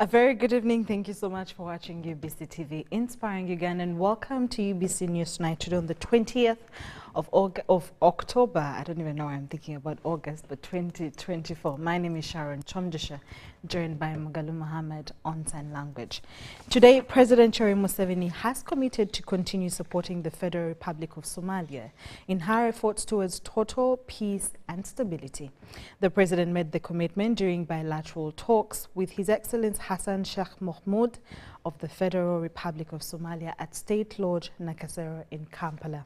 A very good evening. Thank you so much for watching UBC TV Inspiring Uganda, and welcome to UBC News Tonight today on the 20th of October. I don't even know why I'm thinking about August, but 2024. My name is Sharon Kyomugisha, joined by Mugalu Mohammed on sign language. Today, President Sharon Museveni has committed to continue supporting the Federal Republic of Somalia in her efforts towards total peace and stability. The president made the commitment during bilateral talks with His Excellency Hassan Sheikh Mohamud of the Federal Republic of Somalia at State Lodge Nakasero in Kampala.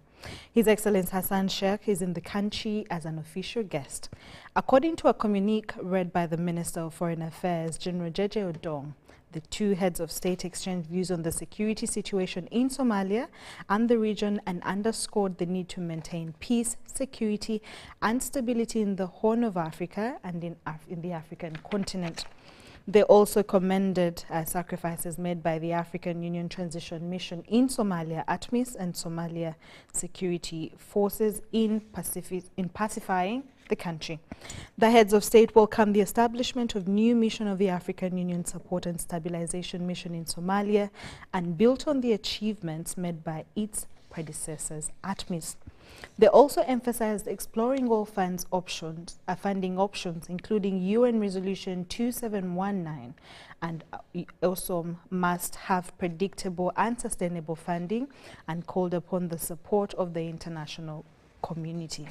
His Excellency Hassan Sheikh is in the country as an official guest. According to a communique read by the Minister of Foreign Affairs, General Jeje Odong, the two heads of state exchanged views on the security situation in Somalia and the region and underscored the need to maintain peace, security and stability in the Horn of Africa and in the African continent. They also commended sacrifices made by the African Union Transition Mission in Somalia, ATMIS, and Somalia security forces in pacifying the country. The heads of state welcomed the establishment of new mission of the African Union Support and Stabilization Mission in Somalia and built on the achievements made by its predecessors, ATMIS. They also emphasized exploring all funding options, including UN Resolution 2719, and also must have predictable and sustainable funding, and called upon the support of the international community.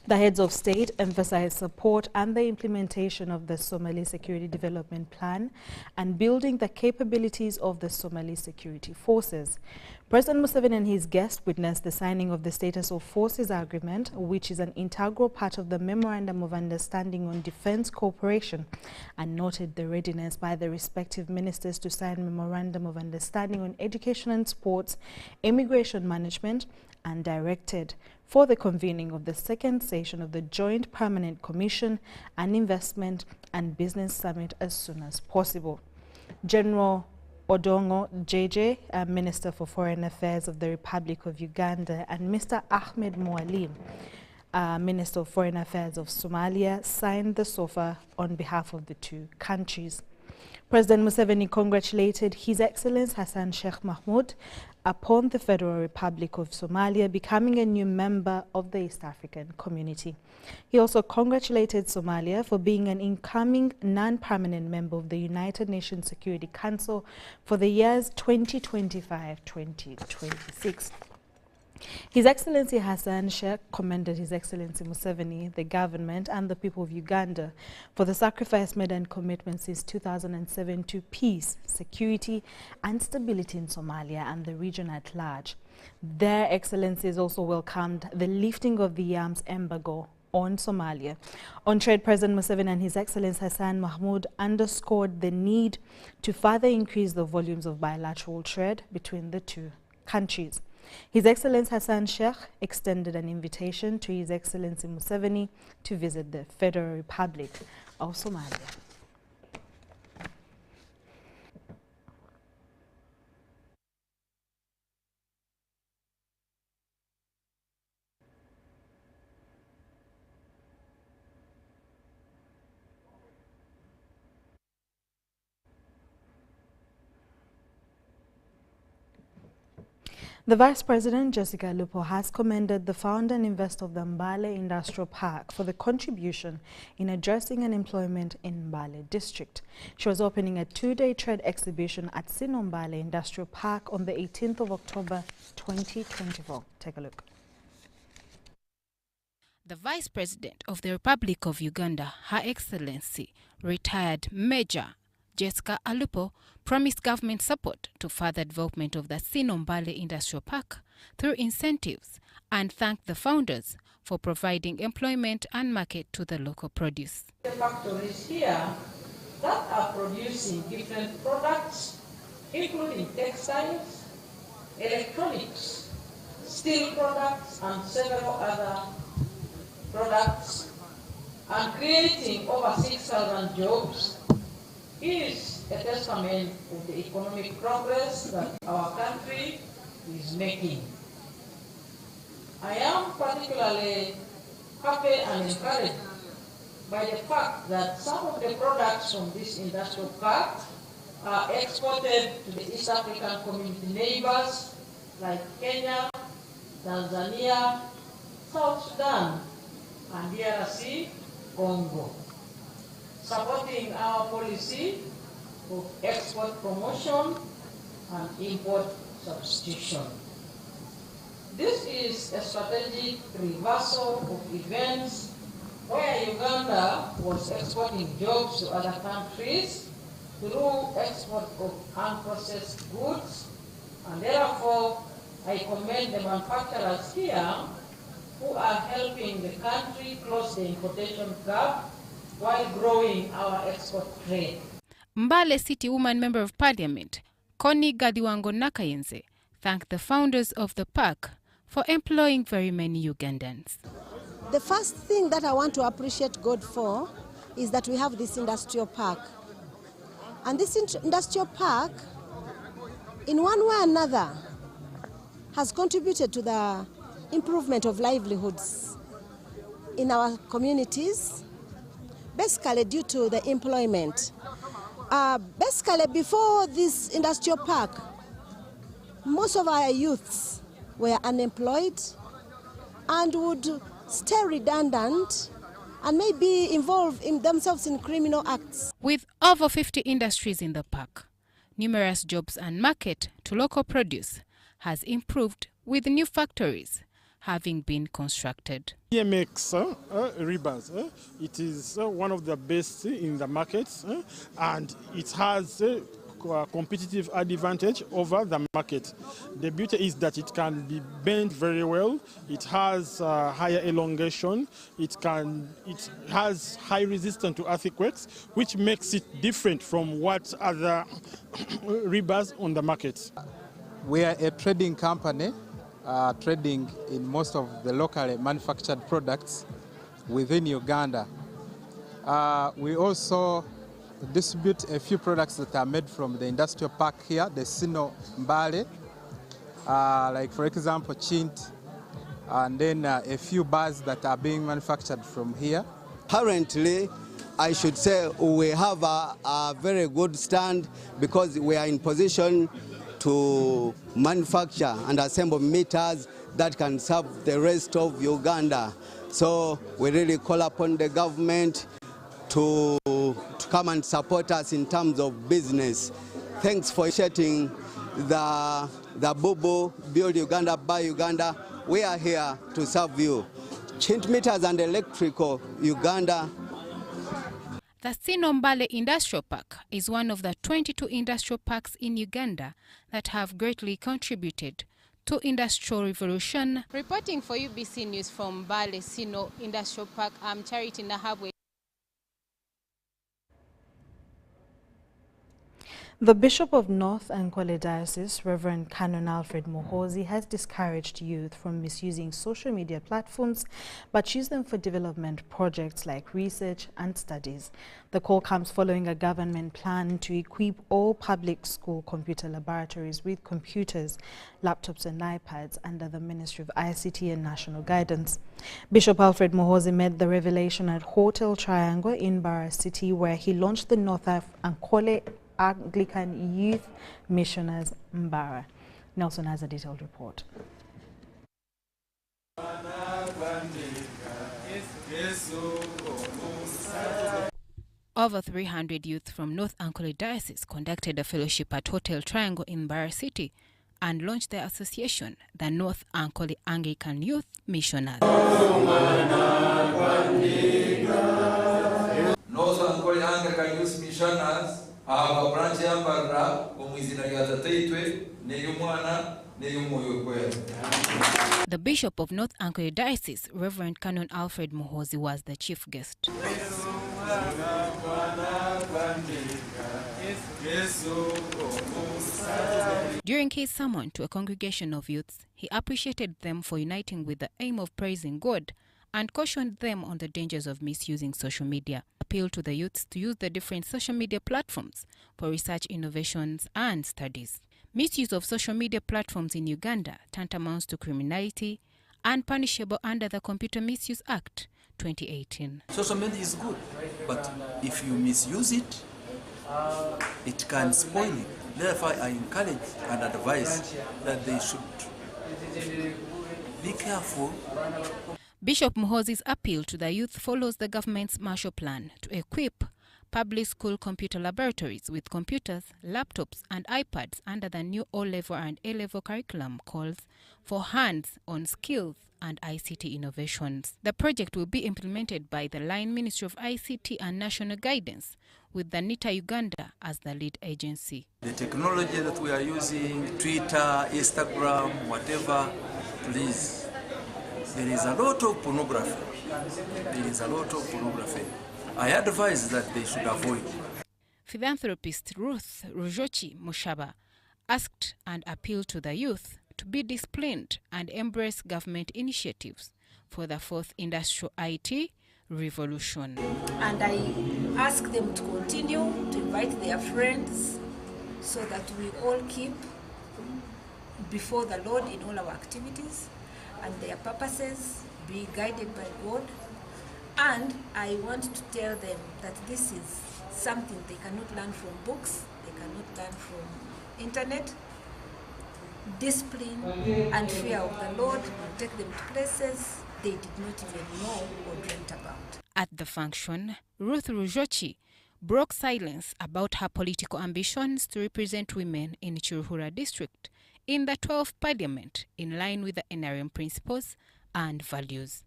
The heads of state emphasized support and the implementation of the Somali Security Development Plan and building the capabilities of the Somali security forces. President Museveni and his guests witnessed the signing of the Status of Forces Agreement, which is an integral part of the Memorandum of Understanding on Defense Cooperation, and noted the readiness by the respective ministers to sign Memorandum of Understanding on Education and Sports, Immigration Management, and directed for the convening of the second session of the Joint Permanent Commission and Investment and Business Summit as soon as possible. General Odongo JJ, Minister for Foreign Affairs of the Republic of Uganda, and Mr. Ahmed Moualim, Minister of Foreign Affairs of Somalia, signed the SOFA on behalf of the two countries. President Museveni congratulated His Excellency Hassan Sheikh Mohamud upon the Federal Republic of Somalia becoming a new member of the East African community. He also congratulated Somalia for being an incoming non-permanent member of the United Nations Security Council for the years 2025-2026. His Excellency Hassan Sheikh commended His Excellency Museveni, the government and the people of Uganda for the sacrifice made and commitment since 2007 to peace, security and stability in Somalia and the region at large. Their Excellencies also welcomed the lifting of the arms embargo on Somalia. On trade, President Museveni and His Excellency Hassan Mahmoud underscored the need to further increase the volumes of bilateral trade between the two countries. His Excellency Hassan Sheikh extended an invitation to His Excellency Museveni to visit the Federal Republic of Somalia. The Vice President, Jessica Alupo, has commended the founder and investor of the Mbale Industrial Park for the contribution in addressing unemployment in Mbale district. She was opening a two-day trade exhibition at Sino Mbale Industrial Park on the 18th of October 2024. Take a look. The Vice President of the Republic of Uganda, Her Excellency, retired Major Jessica Alupo, promised government support to further development of the Sino Mbale Industrial Park through incentives, and thanked the founders for providing employment and market to the local produce. The factories here that are producing different products, including textiles, electronics, steel products, and several other products, and creating over 6,000 jobs, is a testament of the economic progress that our country is making. I am particularly happy and encouraged by the fact that some of the products from this industrial park are exported to the East African community neighbors like Kenya, Tanzania, South Sudan, and DRC, Congo, supporting our policy of export promotion and import substitution. This is a strategic reversal of events where Uganda was exporting jobs to other countries through export of unprocessed goods, and therefore I commend the manufacturers here who are helping the country close the importation gap while growing our export trade. Mbale City Woman Member of Parliament, Connie Gadiwango Nakayenze, thanked the founders of the park for employing very many Ugandans. The first thing that I want to appreciate God for is that we have this industrial park. And this industrial park, in one way or another, has contributed to the improvement of livelihoods in our communities, basically due to the employment. Basically, before this industrial park, most of our youths were unemployed and would stay redundant and maybe involve themselves in criminal acts. With over 50 industries in the park, numerous jobs and market to local produce has improved with new factories having been constructed. EMX rebars, it is one of the best in the market, and it has a competitive advantage over the market. The beauty is that it can be bent very well, it has higher elongation, it has high resistance to earthquakes, which makes it different from what other rebars on the market. We are a trading company, trading in most of the locally manufactured products within Uganda. We also distribute a few products that are made from the industrial park here, the Sino Mbale, like for example Chint, and then a few bars that are being manufactured from here. Currently, I should say we have a very good stand because we are in position to manufacture and assemble meters that can serve the rest of Uganda. So we really call upon the government to come and support us in terms of business. Thanks for initiating the Bubu Build Uganda, Buy Uganda. We are here to serve you. Chint meters and electrical Uganda. The Sinombale Industrial Park is one of the 22 industrial parks in Uganda that have greatly contributed to industrial revolution. Reporting for UBC News from Mbale Sino Industrial Park, I'm Charity Nahabwe. The Bishop of North Ankole Diocese, Reverend Canon Alfred Muhoozi, has discouraged youth from misusing social media platforms but use them for development projects like research and studies. The call comes following a government plan to equip all public school computer laboratories with computers, laptops and iPads under the Ministry of ICT and National Guidance. Bishop Alfred Muhoozi made the revelation at Hotel Triangle in Bara City, where he launched the North Ankole Anglican Youth Missioners Mbara. Nelson has a detailed report. Over 300 youth from North Ankole Diocese conducted a fellowship at Hotel Triangle in Bara City and launched their association, the North Ankole Anglican Youth Missioners. North Ankole Anglican Youth Missioners aba branch yambara omwizina lya tateitwe n'ery'omwana n'ery'omwoyo gwera. The Bishop of North Ankole Diocese, Reverend Canon Alfred Muhoozi, was the chief guest. During his sermon to a congregation of youths, he appreciated them for uniting with the aim of praising God and cautioned them on the dangers of misusing social media. Appealed to the youths to use the different social media platforms for research, innovations and studies. Misuse of social media platforms in Uganda tantamounts to criminality and punishable under the Computer Misuse Act 2018. Social media is good, but if you misuse it, it can spoil it. Therefore, I encourage and advise that they should be careful. Bishop Muhoozi's appeal to the youth follows the government's Marshall Plan to equip public school computer laboratories with computers, laptops and iPads under the new O-level and A-level curriculum calls for hands-on skills and ICT innovations. The project will be implemented by the Line Ministry of ICT and National Guidance, with the NITA Uganda as the lead agency. The technology that we are using, Twitter, Instagram, whatever, please, there is a lot of pornography. I advise that they should avoid. Philanthropist Ruth Rujochi Mushaba asked and appealed to the youth to be disciplined and embrace government initiatives for the fourth industrial IT revolution. And I ask them to continue to invite their friends so that we all keep before the Lord in all our activities and their purposes, be guided by God. And I want to tell them that this is something they cannot learn from books, they cannot learn from internet. Discipline and fear of the Lord will take them to places they did not even know or dreamt about. At the function, Ruth Rujochi broke silence about her political ambitions to represent women in Chiruhura district in the 12th Parliament, in line with the NRM principles and values.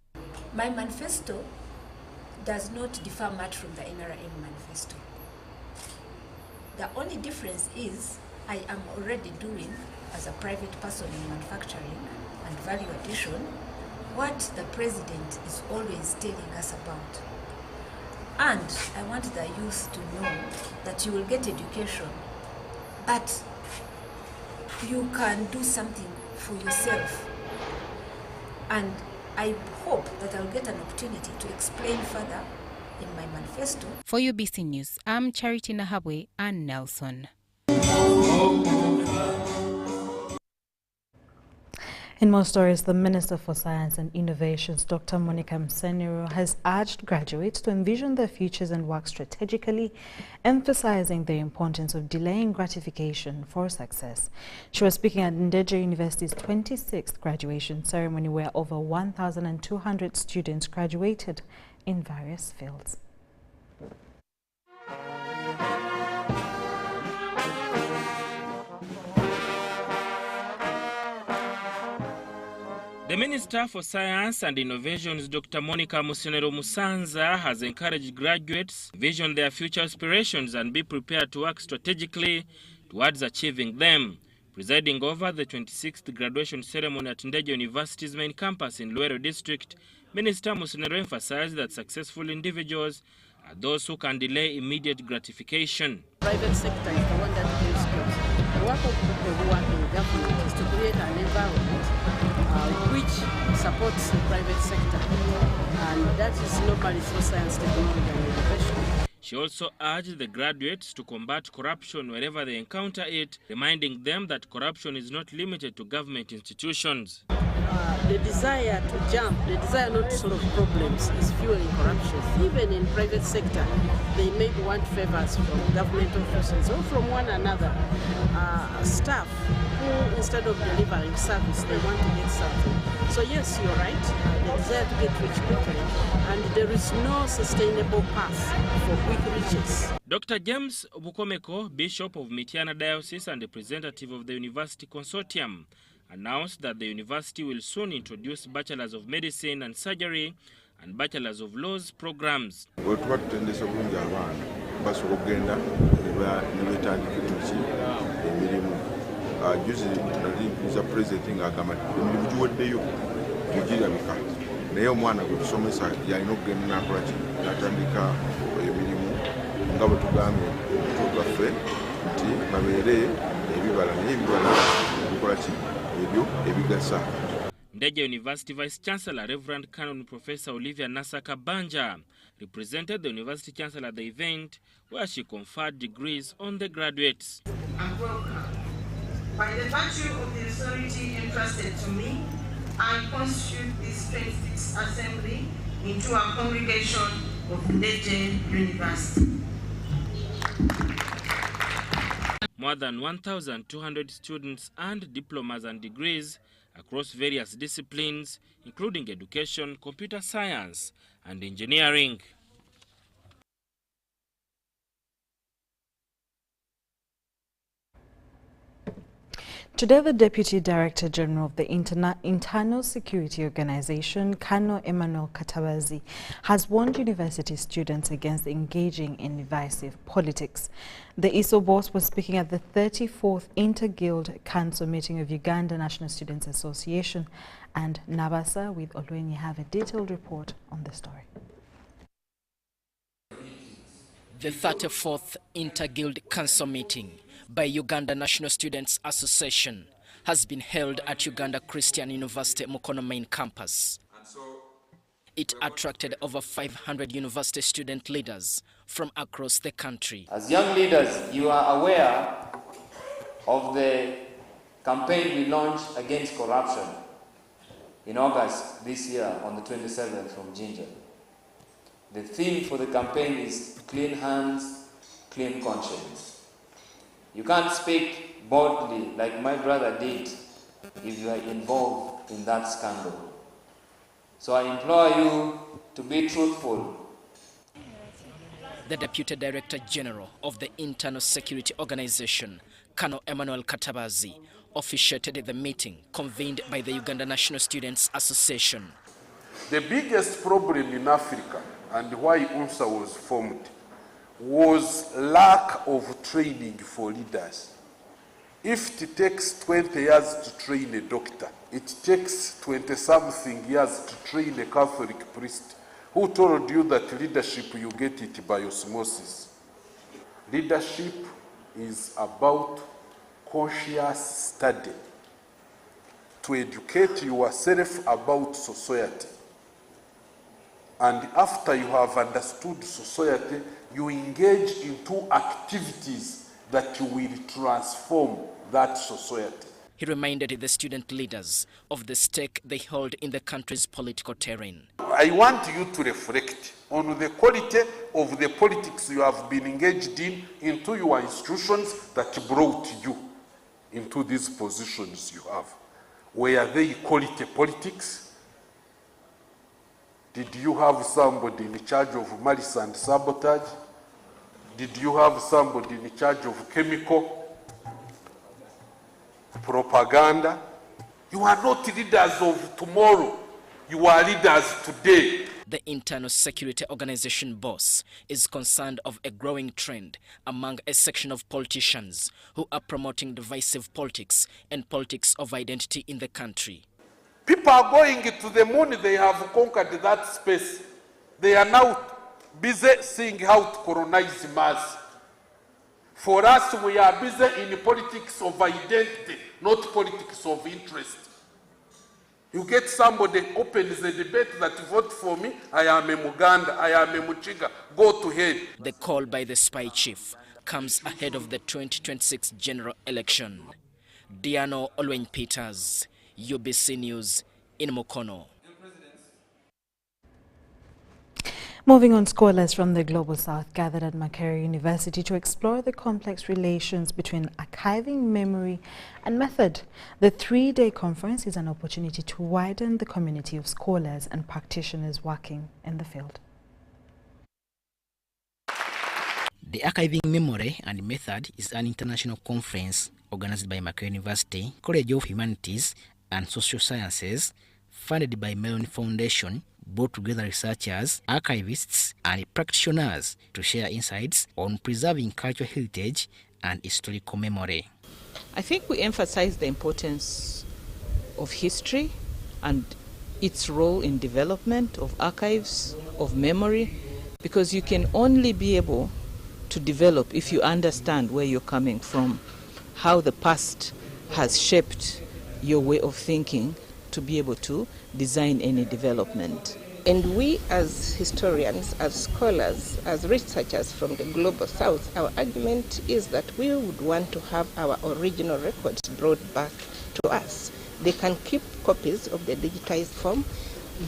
My manifesto does not differ much from the NRM manifesto. The only difference is I am already doing, as a private person in manufacturing and value addition, what the president is always telling us about. And I want the youth to know that you will get education, but you can do something for yourself. And I hope that I'll get an opportunity to explain further in my manifesto. For UBC News, I'm Charity Nahabwe and Nelson. In more stories, the Minister for Science and Innovations, Dr. Monica Msenero, has urged graduates to envision their futures and work strategically, emphasizing the importance of delaying gratification for success. She was speaking at Ndeje University's 26th graduation ceremony, where over 1,200 students graduated in various fields. The Minister for Science and Innovations, Dr. Monica Msenero Musanza, has encouraged graduates to vision their future aspirations and be prepared to work strategically towards achieving them. Presiding over the 26th graduation ceremony at Ndeje University's main campus in Luero District, Minister Msenero emphasized that successful individuals are those who can delay immediate gratification. Private sector is the one that gives jobs. The work of people who work in government is to create an environment which supports the private sector, and that is normally through science, technology and innovation. She also urged the graduates to combat corruption wherever they encounter it, reminding them that corruption is not limited to government institutions. The desire to jump, the desire not to solve problems is fueling corruption. Even in private sector, they may want favors from government officials or from one another. Staff who, instead of delivering service, they want to get something. So yes, you're right, the desire to get rich quickly, and there is no sustainable path for quick riches. Dr. James Bukomeko, Bishop of Mityana Diocese and representative of the University Consortium, announced that the university will soon introduce Bachelors of Medicine and Surgery and Bachelors of Laws programs. Ndeje University Vice Chancellor Reverend Canon Professor Olivia Nasaka Banja represented the University Chancellor at the event, where she conferred degrees on the graduates. And welcome. By the virtue of the authority entrusted to me, I constitute this 26th Assembly into our congregation of Ndete University. More than 1,200 students earned diplomas and degrees across various disciplines, including education, computer science, and engineering. Today, the Deputy Director General of the Internal Security Organization, Kano Emmanuel Katabazi, has warned university students against engaging in divisive politics. The ISO boss was speaking at the 34th Inter-Guild Council meeting of Uganda National Students Association, and Nabasa with Olwenyi have a detailed report on the story. The 34th Inter-Guild Council meeting by Uganda National Students Association has been held at Uganda Christian University Mukono main campus. It attracted over 500 university student leaders from across the country. As young leaders, you are aware of the campaign we launched against corruption in August this year on the 27th from Ginger. The theme for the campaign is clean hands, clean conscience. You can't speak boldly like my brother did if you are involved in that scandal. So I implore you to be truthful. The Deputy Director General of the Internal Security Organization, Kano Emmanuel Katabazi, officiated the meeting convened by the Uganda National Students Association. The biggest problem in Africa and why UNSA was formed was lack of training for leaders. If it takes 20 years to train a doctor, it takes 20-something years to train a Catholic priest. Who told you that leadership, you get it by osmosis? Leadership is about conscious study, to educate yourself about society. And after you have understood society, you engage into activities that will transform that society. He reminded the student leaders of the stake they hold in the country's political terrain. I want you to reflect on the quality of the politics you have been engaged in into your institutions that brought you into these positions you have. Were they quality politics? Did you have somebody in charge of malice and sabotage? Did you have somebody in charge of chemical propaganda? You are not leaders of tomorrow. You are leaders today. The Internal Security Organization boss is concerned of a growing trend among a section of politicians who are promoting divisive politics and politics of identity in the country. People are going to the moon, they have conquered that space. They are now busy seeing how to colonize Mars. For us, we are busy in politics of identity, not politics of interest. You get somebody opens a debate that vote for me, I am a Muganda, I am a Muchiga, go to hell. The call by the spy chief comes ahead of the 2026 general election. Diano Olwenyi Peters, UBC News in Mukono. Moving on, scholars from the Global South gathered at Makerere University to explore the complex relations between archiving, memory and method. The three-day conference is an opportunity to widen the community of scholars and practitioners working in the field. The Archiving Memory and Method is an international conference organized by Makerere University, College of Humanities and Social Sciences, funded by Mellon Foundation, brought together researchers, archivists, and practitioners to share insights on preserving cultural heritage and historical memory. I think we emphasize the importance of history and its role in development of archives, of memory, because you can only be able to develop if you understand where you're coming from, how the past has shaped your way of thinking to be able to design any development. And we as historians, as scholars, as researchers from the Global South, our argument is that we would want to have our original records brought back to us. They can keep copies of the digitized form,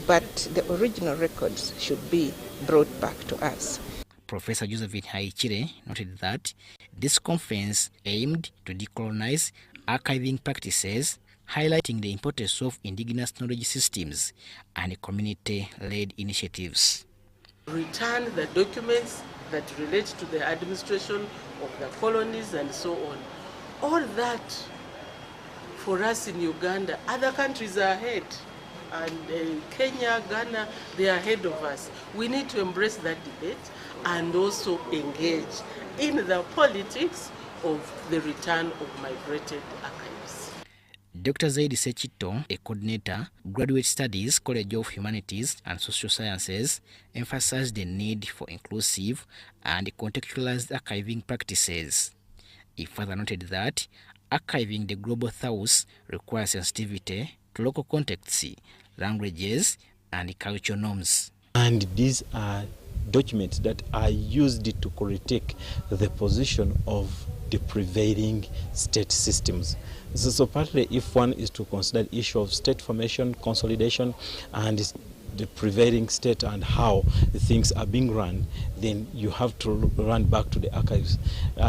but the original records should be brought back to us. Professor Josephine Haichire noted that this conference aimed to decolonize archiving practices, highlighting the importance of indigenous knowledge systems and community-led initiatives. Return the documents that relate to the administration of the colonies and so on. All that, for us in Uganda, other countries are ahead. And Kenya, Ghana, they are ahead of us. We need to embrace that debate and also engage in the politics of the return of migrated archives. Dr. Zaidi Sechito, a coordinator, Graduate Studies, College of Humanities and Social Sciences, emphasized the need for inclusive and contextualized archiving practices. He further noted that archiving the global south requires sensitivity to local contexts, languages, and cultural norms. And these are documents that are used to critique the position of the prevailing state systems. So partly, if one is to consider the issue of state formation, consolidation, and the prevailing state and how things are being run, then you have to run back to the archives.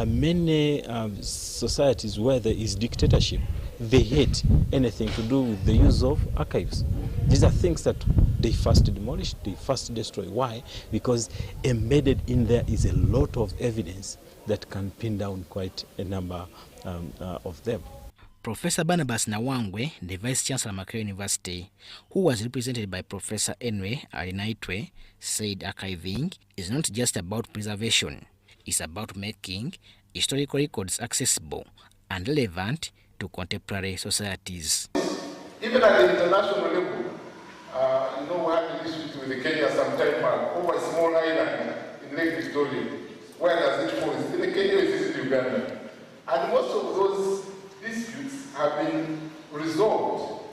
Many societies where there is dictatorship, they hate anything to do with the use of archives. These are things that they first demolish, they first destroy. Why? Because embedded in there is a lot of evidence that can pin down quite a number of them. Professor Barnabas Nawangwe, the Vice Chancellor of Makerere University, who was represented by Professor Enwe Alinaitwe, said archiving is not just about preservation, it's about making historical records accessible and relevant to contemporary societies. Even at the international level, we had an issue with Kenya some time back over a small island in Lake Victoria. Where does it fall? Is it in Kenya or is it in Uganda? And most of those disputes have been resolved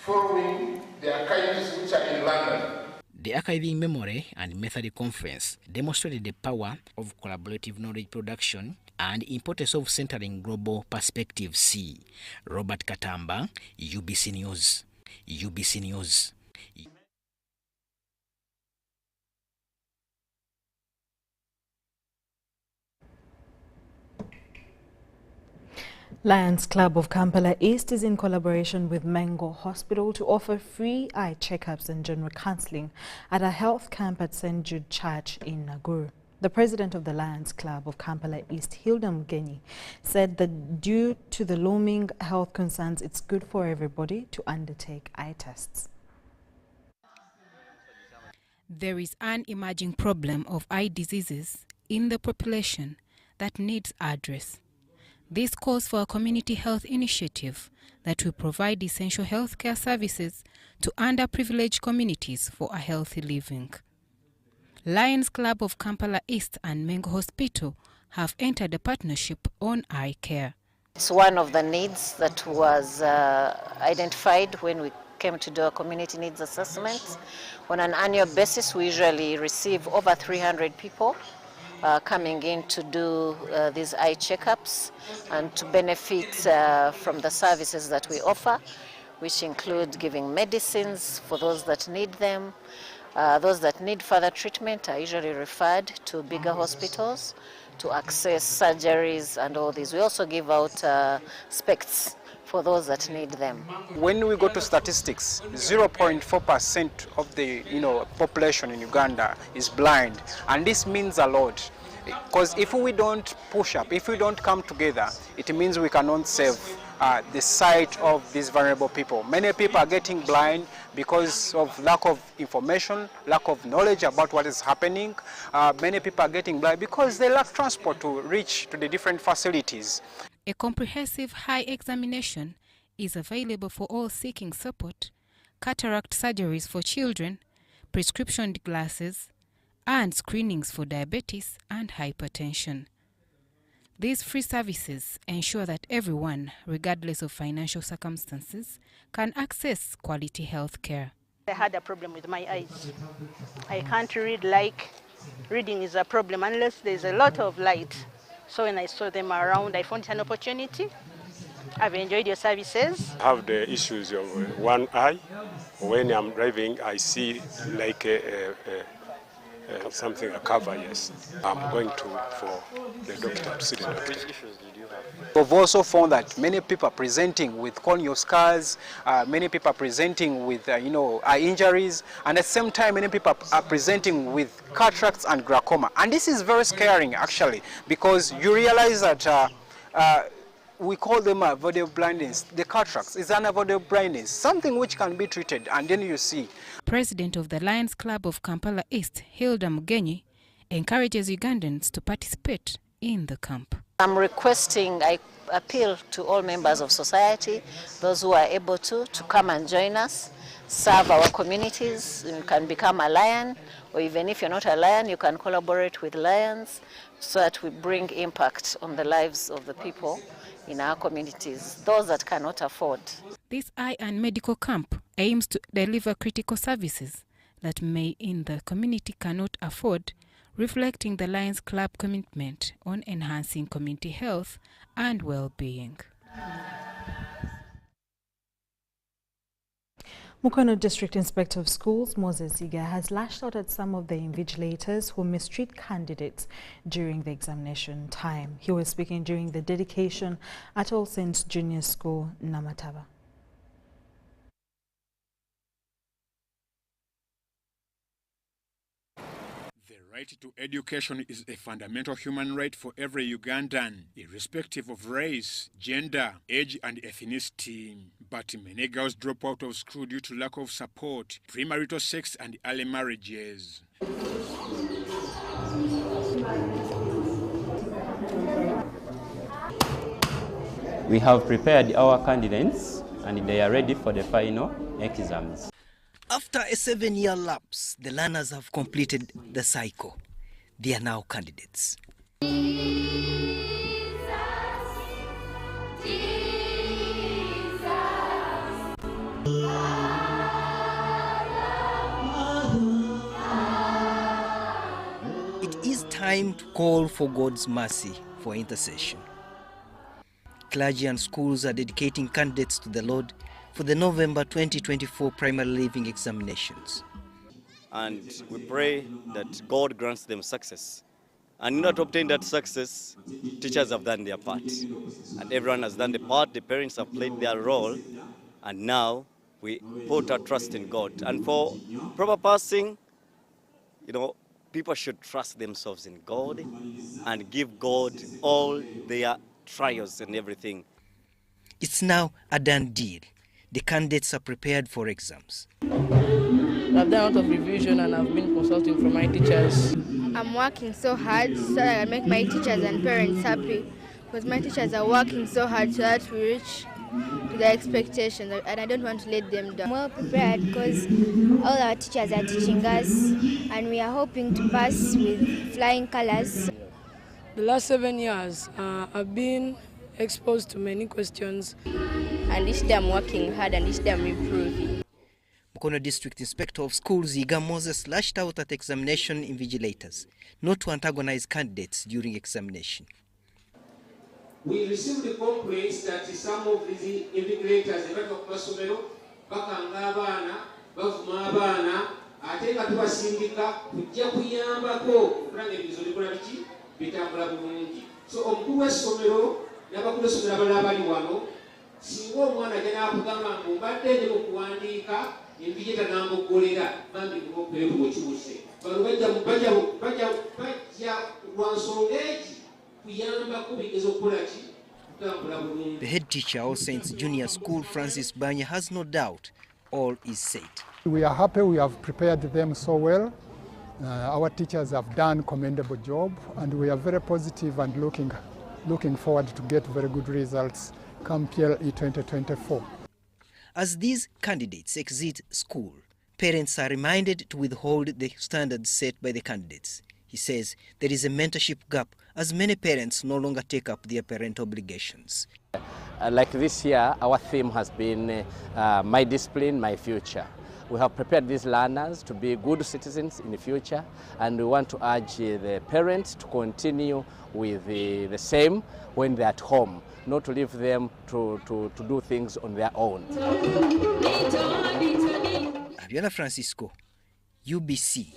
following the archives which are in London. The Archiving Memory and Method Conference demonstrated the power of collaborative knowledge production and importance of centering global perspectives. Robert Katamba, UBC News. UBC News. Lions Club of Kampala East is in collaboration with Mengo Hospital to offer free eye checkups and general counseling at a health camp at St. Jude Church in Naguru. The president of the Lions Club of Kampala East, Hilda Mugenyi, said that due to the looming health concerns, it's good for everybody to undertake eye tests. There is an emerging problem of eye diseases in the population that needs address. This calls for a community health initiative that will provide essential healthcare services to underprivileged communities for a healthy living. Lions Club of Kampala East and Mengo Hospital have entered a partnership on eye care. It's one of the needs that was identified when we came to do a community needs assessment. On an annual basis, we usually receive over 300 people coming in to do these eye checkups and to benefit from the services that we offer, which include giving medicines for those that need them. Those that need further treatment are usually referred to bigger hospitals to access surgeries and all these. We also give out specs for those that need them. When we go to statistics, 0.4% of the population in Uganda is blind, and this means a lot. Because if we don't push up, if we don't come together, it means we cannot save the sight of these vulnerable people. Many people are getting blind because of lack of information, lack of knowledge about what is happening. Many people are getting blind because they lack transport to reach to the different facilities. A comprehensive eye examination is available for all seeking support, cataract surgeries for children, prescription glasses, and screenings for diabetes and hypertension. These free services ensure that everyone, regardless of financial circumstances, can access quality health care. I had a problem with my eyes. I can't read like reading is a problem unless there's a lot of light. So when I saw them around, I found an opportunity I've enjoyed your services. I have the issues of one eye. When I'm driving, I see like something, a cover, yes. I'm going for the doctor to see the doctor. Which issues did you have? We've also found that many people are presenting with corneal scars, many people are presenting with, eye injuries, and at the same time, many people are presenting with cataracts and glaucoma. And this is very scaring, actually, because you realize that we call them avoidable blindness. The cataracts is an avoidable blindness, something which can be treated, and then you see. President of the Lions Club of Kampala East, Hilda Mugenyi, encourages Ugandans to participate in the camp. I'm requesting, I appeal to all members of society, those who are able to come and join us, serve our communities. You can become a lion, or even if you're not a lion, you can collaborate with lions so that we bring impact on the lives of the people in our communities, those that cannot afford. This eye and medical camp aims to deliver critical services that may in the community cannot afford, reflecting the Lions Club commitment on enhancing community health and well-being. Mukono District Inspector of Schools, Moses Iga, has lashed out at some of the invigilators who mistreat candidates during the examination time. He was speaking during the dedication at All Saints Junior School, Namataba. The right to education is a fundamental human right for every Ugandan, irrespective of race, gender, age and ethnicity. But many girls drop out of school due to lack of support, premarital sex and early marriages. We have prepared our candidates and they are ready for the final exams. After a 7-year lapse, the learners have completed the cycle. They are now candidates. It is time to call for God's mercy for intercession. Clergy and schools are dedicating candidates to the Lord for the November 2024 primary leaving examinations. And we pray that God grants them success. And in order to obtain that success, teachers have done their part. And everyone has done the part, the parents have played their role, and now we put our trust in God. And for proper passing, people should trust themselves in God and give God all their trials and everything. It's now a done deal. The candidates are prepared for exams. I've done a lot of revision and I've been consulting from my teachers. I'm working so hard so that I make my teachers and parents happy, because my teachers are working so hard so that we reach to their expectations, and I don't want to let them down. I'm well prepared because all our teachers are teaching us and we are hoping to pass with flying colors. The last 7 years, I've been exposed to many questions. And each day I'm working hard and each day I'm improving. Mukono District Inspector of Schools Iga Moses lashed out at examination invigilators not to antagonize candidates during examination. We received the complaints that some of these invigilators bakanga abaana bavuma abaana ate nga tubasindika kujja kuyambako okulanga ebigezo bikola biki bitambula bulungi. So omukulu w'essomero n'abakulu b'essomero abalala abali wano, singa omwana ajja n'akugamba mbu mbadde ndi mu kuwandiika envigeta n'amugolera bambi okubeera bw'okyuse, bano bajja lwa nsonga egi kuyambako bigezo okukola ki kutambula bulungi. The head teacher of Saints Junior School, Francis Banya, has no doubt all is said. We are happy we have prepared them so well. Our teachers have done a commendable job and we are very positive and looking forward to get very good results come PLE 2024. As these candidates exit school, parents are reminded to withhold the standards set by the candidates. He says there is a mentorship gap as many parents no longer take up their parent obligations. Like this year, our theme has been My Discipline, My Future. We have prepared these learners to be good citizens in the future, and we want to urge the parents to continue with the same when they're at home, not to leave them to do things on their own. Abiola Francisco, UBC.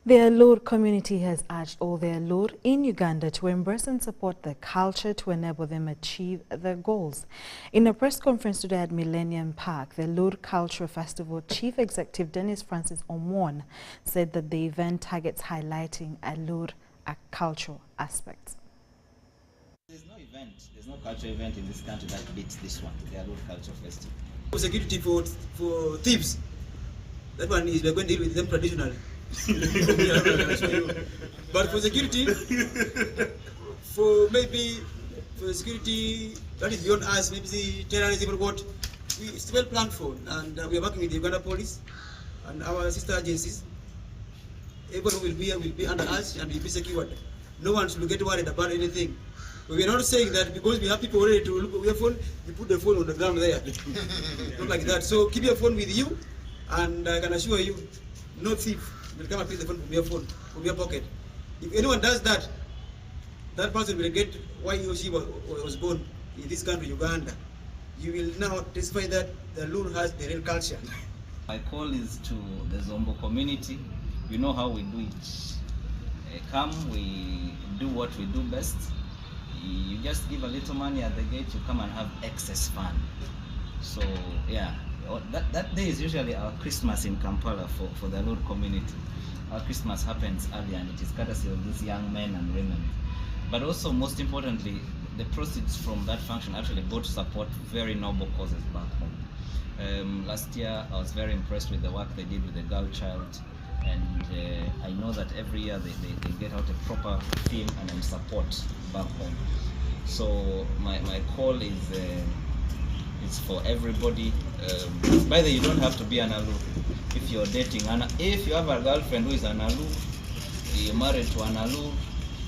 The Alur community has urged all the Alur in Uganda to embrace and support their culture to enable them achieve their goals. In a press conference today at Millennium Park, the Alur Cultural Festival Chief Executive Dennis Francis Omwon said that the event targets highlighting Alur cultural aspects. There's no cultural event in this country that beats this one, the Alur Cultural Festival. Security for thieves, that one is we're going to deal with them traditionally. But for security, for security that is beyond us, maybe the terrorism or what, it's well planned for, and we are working with the Uganda police and our sister agencies. Everyone will be under us and will be secured. No one should get worried about anything. We are not saying that because we have people ready to look at your phone, you put the phone on the ground there. Not like that. So keep your phone with you, and I can assure you, no thief will come and take the phone from your pocket. If anyone does that, that person will get why he or she was born in this country, Uganda. You will now testify that the Alur has the real culture. My call is to the Zombo community. You know how we do it. Come, we do what we do best. You just give a little money at the gate, you come and have excess fun. So yeah, that day is usually our Christmas in Kampala for the Alur community. Our Christmas happens early, and it is courtesy of these young men and women. But also, most importantly, the proceeds from that function actually go to support very noble causes back home. Last year, I was very impressed with the work they did with the girl child, and I know that every year they get out a proper theme and support back home. So my call is for everybody. By the way, you don't have to be an Alur. If you're dating, if you have a girlfriend who is an Alur, you're married to an Alur,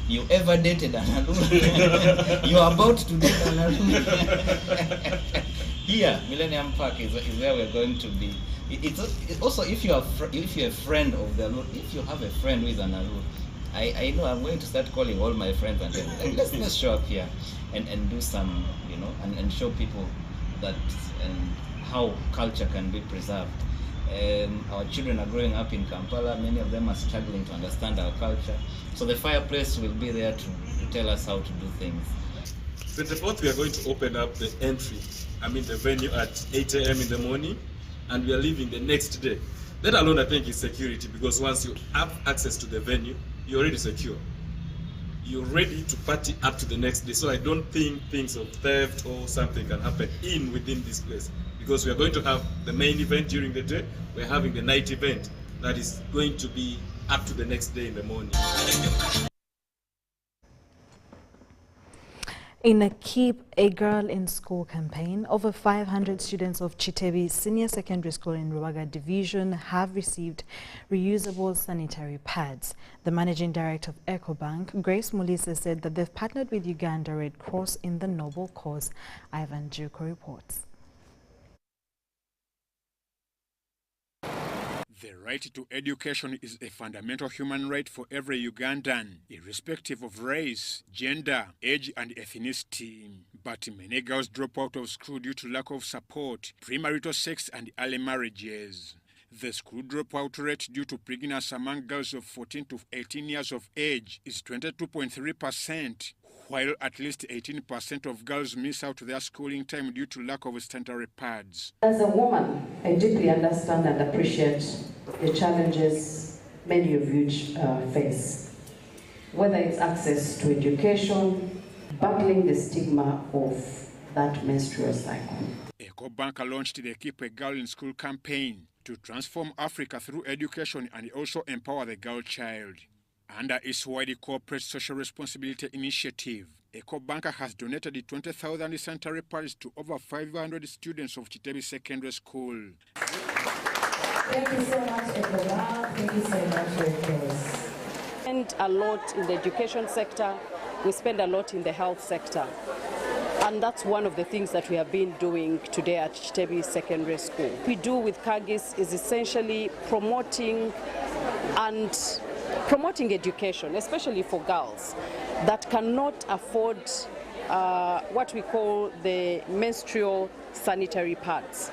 you ever dated an Alur, you're about to date an Alur. Here, Millennium Park is where we're going to be. It's also, if you're a friend of the Alur, if you have a friend who is an Alur, I know I'm going to start calling all my friends and tell them, let's show up here and do some, and show people that and how culture can be preserved. Our children are growing up in Kampala. Many of them are struggling to understand our culture. So the fireplace will be there to tell us how to do things. 24th, we are going to open up the the venue at 8 a.m. in the morning, and we are leaving the next day. That alone, I think, is security, because once you have access to the venue, you're already secure. You're ready to party up to the next day. So I don't think things of theft or something can happen within this place, because we are going to have the main event during the day. We're having the night event that is going to be up to the next day in the morning. In a Keep a Girl in School campaign, over 500 students of Chitebi Senior Secondary School in Rubaga Division have received reusable sanitary pads. The managing director of EcoBank, Grace Mulisa, said that they've partnered with Uganda Red Cross in the noble cause. Ivan Juko reports. The right to education is a fundamental human right for every Ugandan, irrespective of race, gender, age and ethnicity. But many girls drop out of school due to lack of support, premarital sex and early marriages. The school dropout rate due to pregnancy among girls of 14 to 18 years of age is 22.3%. while at least 18% of girls miss out their schooling time due to lack of sanitary pads. As a woman, I deeply understand and appreciate the challenges many of you face, whether it's access to education, battling the stigma of that menstrual cycle. EcoBank launched the Keep a Girl in School campaign to transform Africa through education and also empower the girl child. Under its wide corporate social responsibility initiative, EcoBank has donated 20,000 sanitary pads to over 500 students of Chitebi Secondary School. Thank you so much, EcoBank. Thank you so much, Red Cross. We spend a lot in the education sector. We spend a lot in the health sector. And that's one of the things that we have been doing today at Chitebi Secondary School. What we do with Kagis is essentially promoting education, especially for girls that cannot afford what we call the menstrual sanitary pads.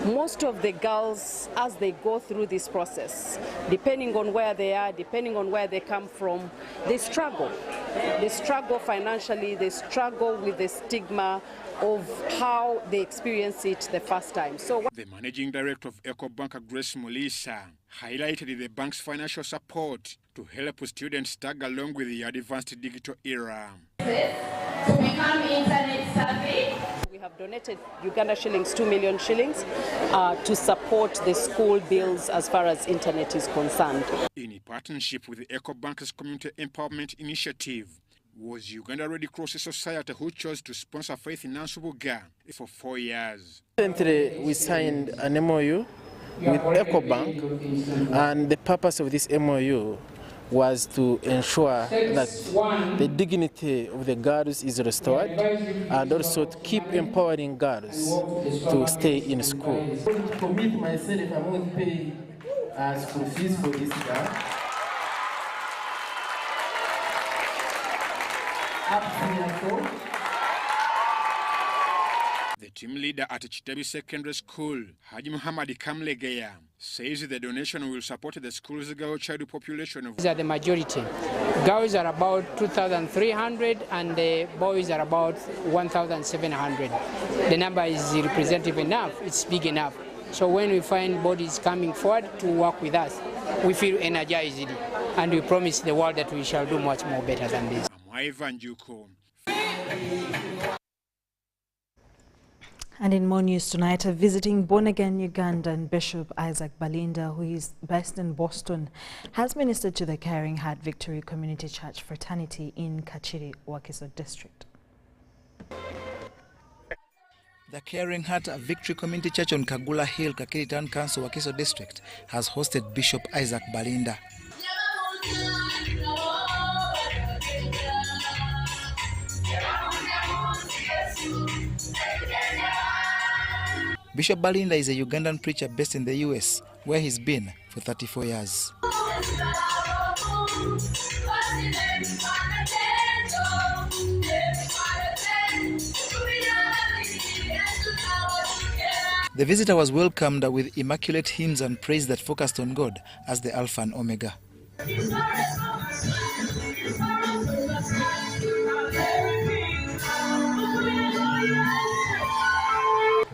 Most of the girls, as they go through this process, depending on where they are, depending on where they come from, they struggle. They struggle financially, they struggle with the stigma of how they experience it the first time. So the managing director of EcoBank, Grace Mulisa, highlighted the bank's financial support to help students tag along with the advanced digital era. To become internet savvy. We have donated Uganda shillings, 2 million shillings, to support the school bills as far as internet is concerned. In a partnership with the EcoBank's Community Empowerment Initiative, was Uganda Red Cross Society, who chose to sponsor Faith in Nansubuga for 4 years. Recently, we signed an MOU with EcoBank, and the purpose of this MOU was to ensure that the dignity of the girls is restored and also to keep empowering girls to stay in school. I commit myself, I'm going to pay school fees for this girl. The team leader at Chitebi Secondary School, Haji Muhammad Kamlegeya, says the donation will support the school's girl child population of... These are the majority. Girls are about 2,300 and the boys are about 1,700. The number is representative enough, it's big enough. So when we find bodies coming forward to work with us, we feel energized and we promise the world that we shall do much more better than this. And in more news tonight, a visiting born-again Ugandan Bishop Isaac Balinda, who is based in Boston, has ministered to the Caring Heart Victory Community Church Fraternity in Kachiri, Wakiso District. The Caring Heart Victory Community Church on Kagula Hill, Kakiri Town Council, Wakiso District, has hosted Bishop Isaac Balinda. Bishop Balinda is a Ugandan preacher based in the US, where he's been for 34 years. The visitor was welcomed with immaculate hymns and praise that focused on God as the Alpha and Omega.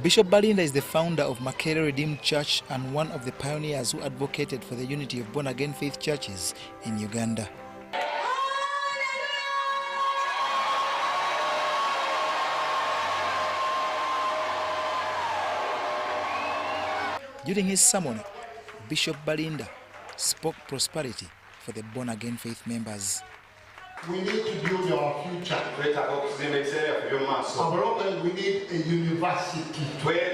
Bishop Balinda is the founder of Makere Redeemed Church and one of the pioneers who advocated for the unity of born-again faith churches in Uganda. During his sermon, Bishop Balinda spoke prosperity for the born-again faith members. We need to build our future. We need a university. Amen.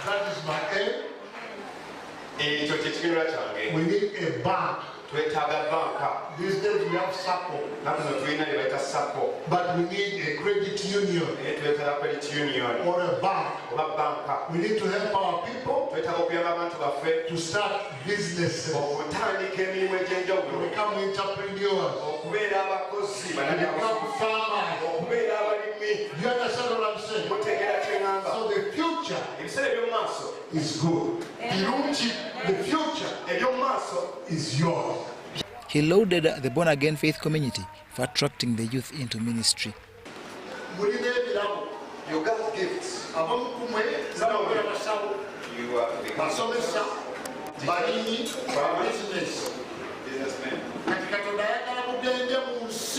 That is my aim. We need a bank. These days we have SACCO. But we need a credit union or a bank. We need to help our people to start businesses, to become entrepreneurs, to become farmers. You understand what I'm saying? So the future is good. The future is yours. He lauded the born-again faith community for attracting the youth into ministry. You got gifts. Businessmen.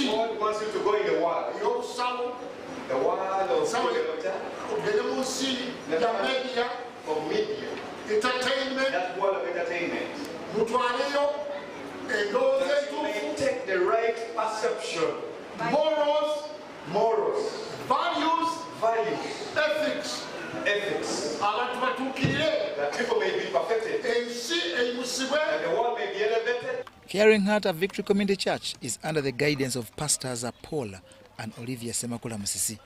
God wants you to go in the world. The world of media. Entertainment. That world of entertainment. And that you may take the right perception. Morals. Values. Ethics. That people may be perfected. And the world may be elevated. Caring Heart of Victory Community Church is under the guidance of Pastors Paula and Olivia Semakula Musisi.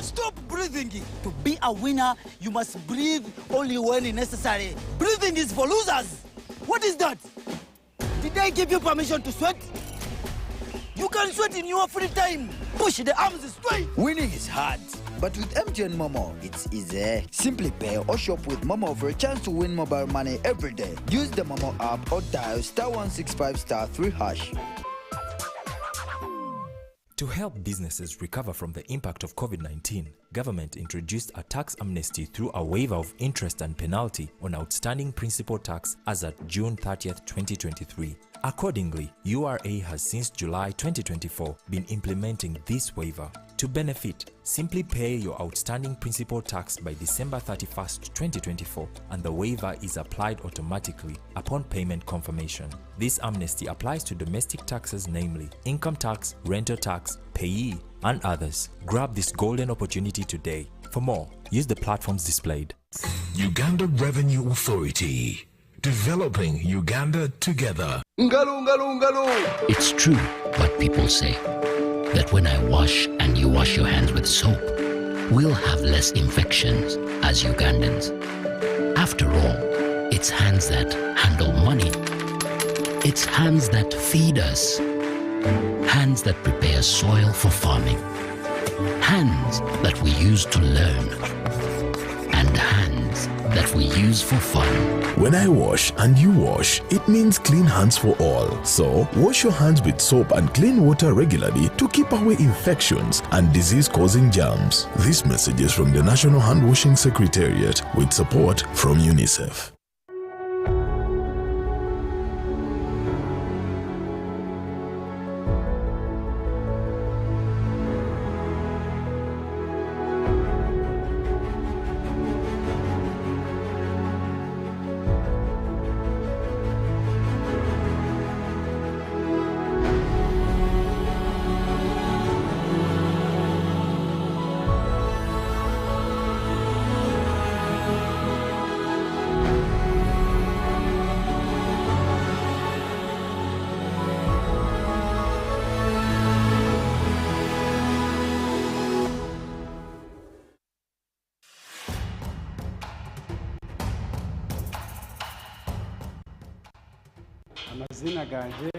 Stop breathing. To be a winner, you must breathe only when necessary. Breathing is for losers. What is that? Did I give you permission to sweat? You can sweat in your free time. Push the arms straight. Winning is hard, but with MTN Momo, it's easy. Simply pay or shop with Momo for a chance to win mobile money every day. Use the Momo app or dial *165*3#. To help businesses recover from the impact of COVID-19, government introduced a tax amnesty through a waiver of interest and penalty on outstanding principal tax as at June 30th, 2023. Accordingly, URA has since July 2024 been implementing this waiver. To benefit, simply pay your outstanding principal tax by December 31st, 2024, and the waiver is applied automatically upon payment confirmation. This amnesty applies to domestic taxes, namely income tax, rental tax, payee, and others. Grab this golden opportunity today. For more, use the platforms displayed. Uganda Revenue Authority. Developing Uganda together. It's true what people say, that when I wash and you wash your hands with soap, we'll have less infections as Ugandans. After all, it's hands that handle money. It's hands that feed us. Hands that prepare soil for farming. Hands that we use to learn. And hands that we use for fun. When I wash and you wash, it means clean hands for all. So, wash your hands with soap and clean water regularly to keep away infections and disease-causing germs. This message is from the National Hand Washing Secretariat with support from UNICEF. Amazina ganje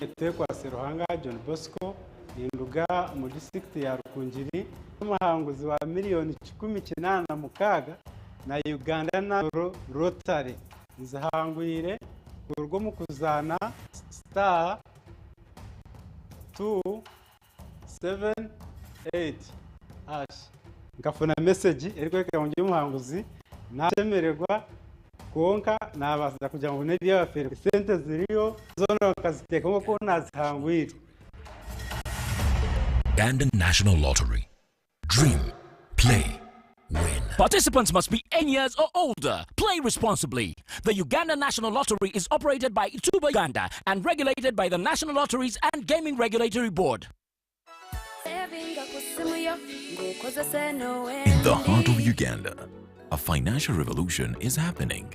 etekwa Seruhanga John Bosco Induga mu district ya Rukungiri umuhanguzi wa miliyoni 18 na Uganda na Rotary nzahangwire urwo mu kuzana star 278 hash ngafuna message eriko kanje umuhanguzi natemererwa konka nabaza kugira ngo ne bya fere sente ziriyo zono kaziteka ko nazihangwira. Uganda National Lottery. Dream, play, win. Participants must be 10 years or older. Play responsibly. The Uganda National Lottery is operated by Ituba Uganda and regulated by the National Lotteries and Gaming Regulatory Board. In the heart of Uganda, a financial revolution is happening.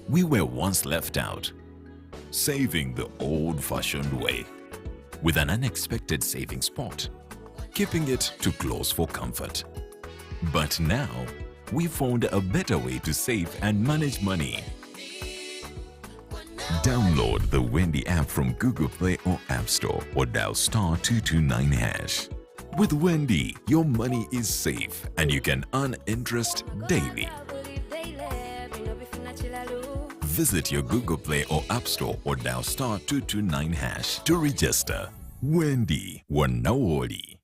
We were once left out, saving the old-fashioned way, with an unexpected saving spot, keeping it too close for comfort. But now, we found a better way to save and manage money. Download the Wendy app from Google Play or App Store or dial *229#. With Wendy, your money is safe and you can earn interest daily. Visit your Google Play or App Store or dial *229# to register. Wendy Wanawoli.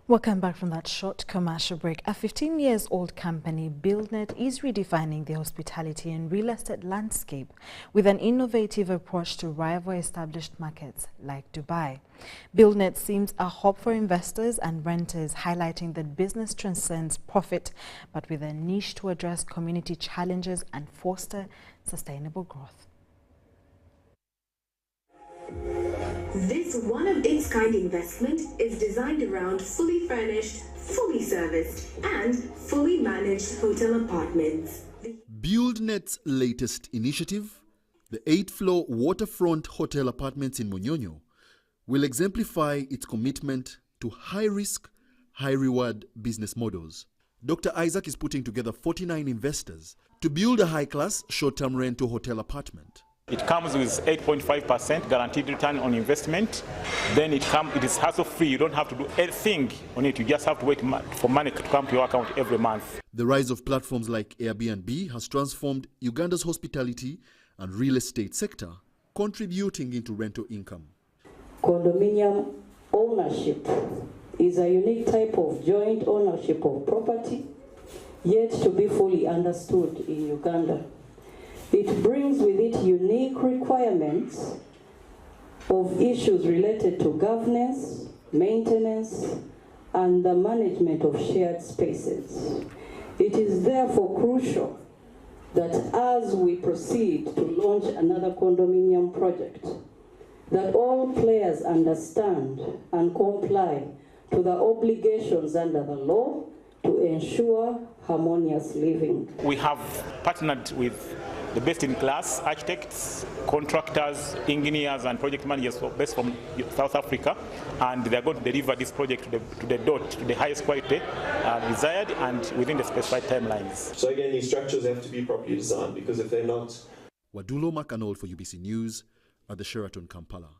Welcome back from that short commercial break. A 15-year-old company, BuildNet, is redefining the hospitality and real estate landscape with an innovative approach to rival established markets like Dubai. BuildNet seems a hope for investors and renters, highlighting that business transcends profit, but with a niche to address community challenges and foster sustainable growth. This one-of-its-kind investment is designed around fully furnished, fully serviced, and fully managed hotel apartments. BuildNet's latest initiative, the 8-floor waterfront hotel apartments in Munyonyo, will exemplify its commitment to high-risk, high-reward business models. Dr. Isaac is putting together 49 investors to build a high-class, short-term rental hotel apartment. It comes with 8.5% guaranteed return on investment. Then it is hassle-free. You don't have to do anything on it. You just have to wait for money to come to your account every month. The rise of platforms like Airbnb has transformed Uganda's hospitality and real estate sector, contributing into rental income. Condominium ownership is a unique type of joint ownership of property, yet to be fully understood in Uganda. It brings with it unique requirements of issues related to governance, maintenance, and the management of shared spaces. It is therefore crucial that as we proceed to launch another condominium project, that all players understand and comply to the obligations under the law to ensure harmonious living. We have partnered with the best-in-class architects, contractors, engineers, and project managers based from South Africa, and they are going to deliver this project to the dot, to the highest quality desired and within the specified timelines. So again, these structures have to be properly designed, because if they're not... Wadulo Makanol for UBC News at the Sheraton, Kampala.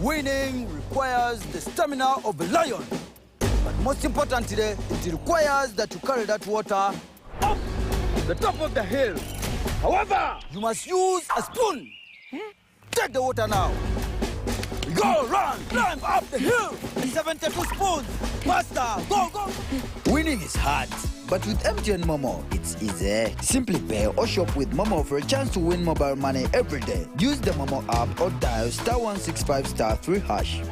Winning requires the stamina of a lion. But most importantly, it requires that you carry that water up the top of the hill. However, you must use a spoon. Take the water now. Go, run, climb up the hill. 72 spoons. Faster, go, go. Winning is hard, but with MTN Momo, it's easy. Simply pay or shop with Momo for a chance to win mobile money every day. Use the Momo app or dial *165*3#.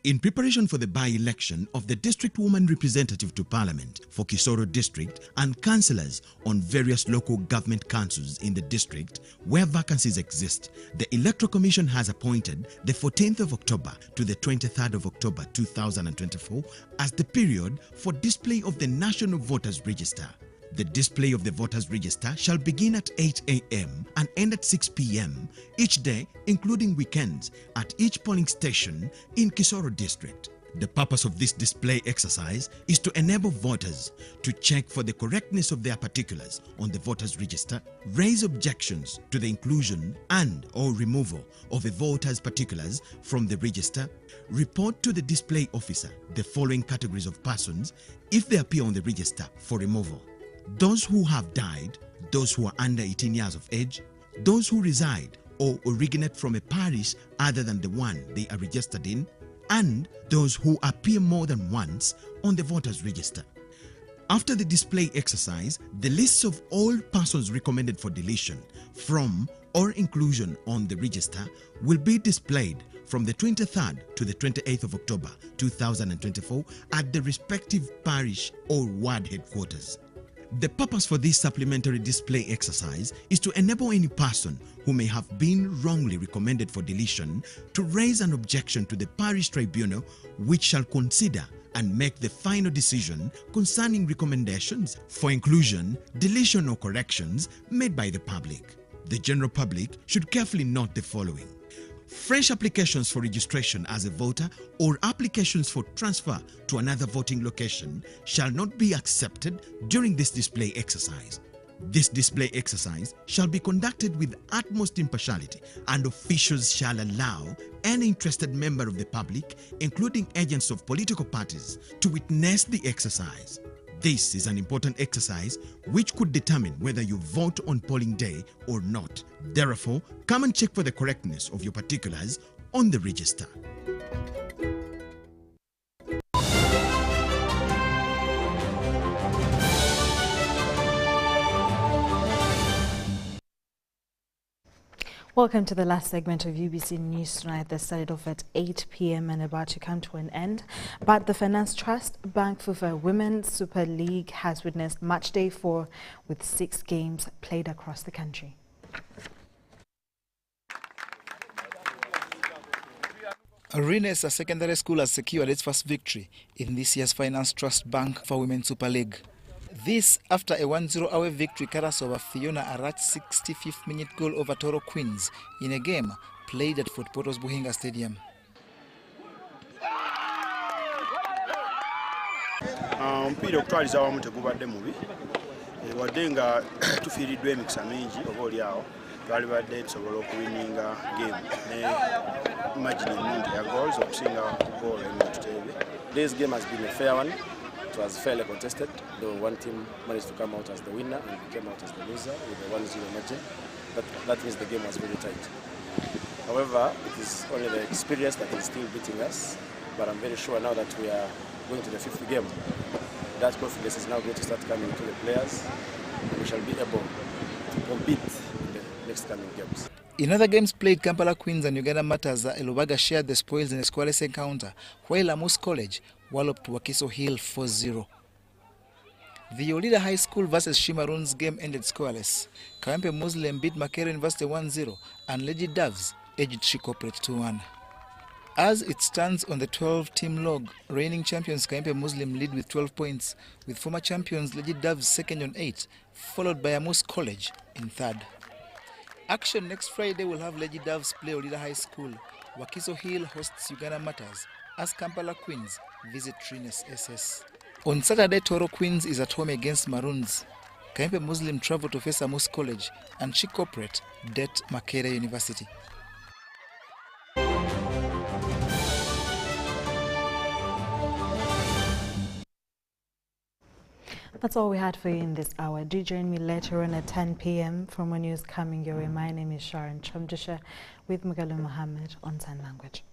In preparation for the by-election of the District Woman Representative to Parliament for Kisoro District and councillors on various local government councils in the district where vacancies exist, the Electoral Commission has appointed the 14th of October to the 23rd of October 2024 as the period for display of the National Voters Register. The display of the voters register shall begin at 8 a.m. and end at 6 p.m. each day, including weekends, at each polling station in Kisoro District. The purpose of this display exercise is to enable voters to check for the correctness of their particulars on the voters register, raise objections to the inclusion and/or removal of a voter's particulars from the register, report to the display officer the following categories of persons if they appear on the register for removal: those who have died, those who are under 18 years of age, those who reside or originate from a parish other than the one they are registered in, and those who appear more than once on the voters register. After the display exercise, the lists of all persons recommended for deletion from or inclusion on the register will be displayed from the 23rd to the 28th of October 2024 at the respective parish or ward headquarters. The purpose for this supplementary display exercise is to enable any person who may have been wrongly recommended for deletion to raise an objection to the parish tribunal, which shall consider and make the final decision concerning recommendations for inclusion, deletion or corrections made by the public. The general public should carefully note the following: fresh applications for registration as a voter or applications for transfer to another voting location shall not be accepted during this display exercise. This display exercise shall be conducted with utmost impartiality, and officials shall allow any interested member of the public, including agents of political parties, to witness the exercise. This is an important exercise which could determine whether you vote on polling day or not. Therefore, come and check for the correctness of your particulars on the register. Welcome to the last segment of UBC News Tonight that started off at 8 p.m. and about to come to an end. But the Finance Trust Bank FIFA Women's Super League has witnessed match day 4 with 6 games played across the country. Renessa Secondary School has secured its first victory in this year's Finance Trust Bank for Women's Super League. This after a 1-0 away victory carries over Fiona Arat's 65th minute goal over Toro Queens in a game played at Fort Portal's Buhinga Stadium. Omupiira okutwaliza awamu tegubadde mubi wadde nga tufiiriddwa emikisa mingi oba oliawo twali badde tusobola okuwininga game ne margin ennungi ya goals okusinga goal emu tuteebe. This game has been a fair one. It was fairly contested, though one team managed to come out as the winner and came out as the loser with a 1-0 margin. That means the game was very tight. However, it is only the experience that is still beating us, but I'm very sure now that we are going to the 5th game, that confidence is now going to start coming to the players, and we shall be able to compete in the next coming games. In other games played, Kampala Queens and Uganda Matters Elubaga shared the spoils in a scoreless encounter, while Amos College walloped Wakiso Hill 4-0. The Olida High School versus Shimaroons game ended scoreless. Kawempe Muslim beat Makere University 1-0 and Lady Doves edged She Corporate 2-1. As it stands on the 12-team log, reigning champions Kawempe Muslim lead with 12 points, with former champions Lady Doves second on 8, followed by Amos College in third. Action next Friday will have Lady Doves play Olida High School. Wakiso Hill hosts Uganda Matters as Kampala Queens visit Trines SS. On Saturday, Toro Queens is at home against Maroons. Kawempe Muslim travel to face Amos College and She Corporate det Makere University. That's all we had for you in this hour. Do join me later on at 10 p.m. for more news coming your way. My name is Sharon Kyomugisha with Mugalu Mohammed on Sign Language.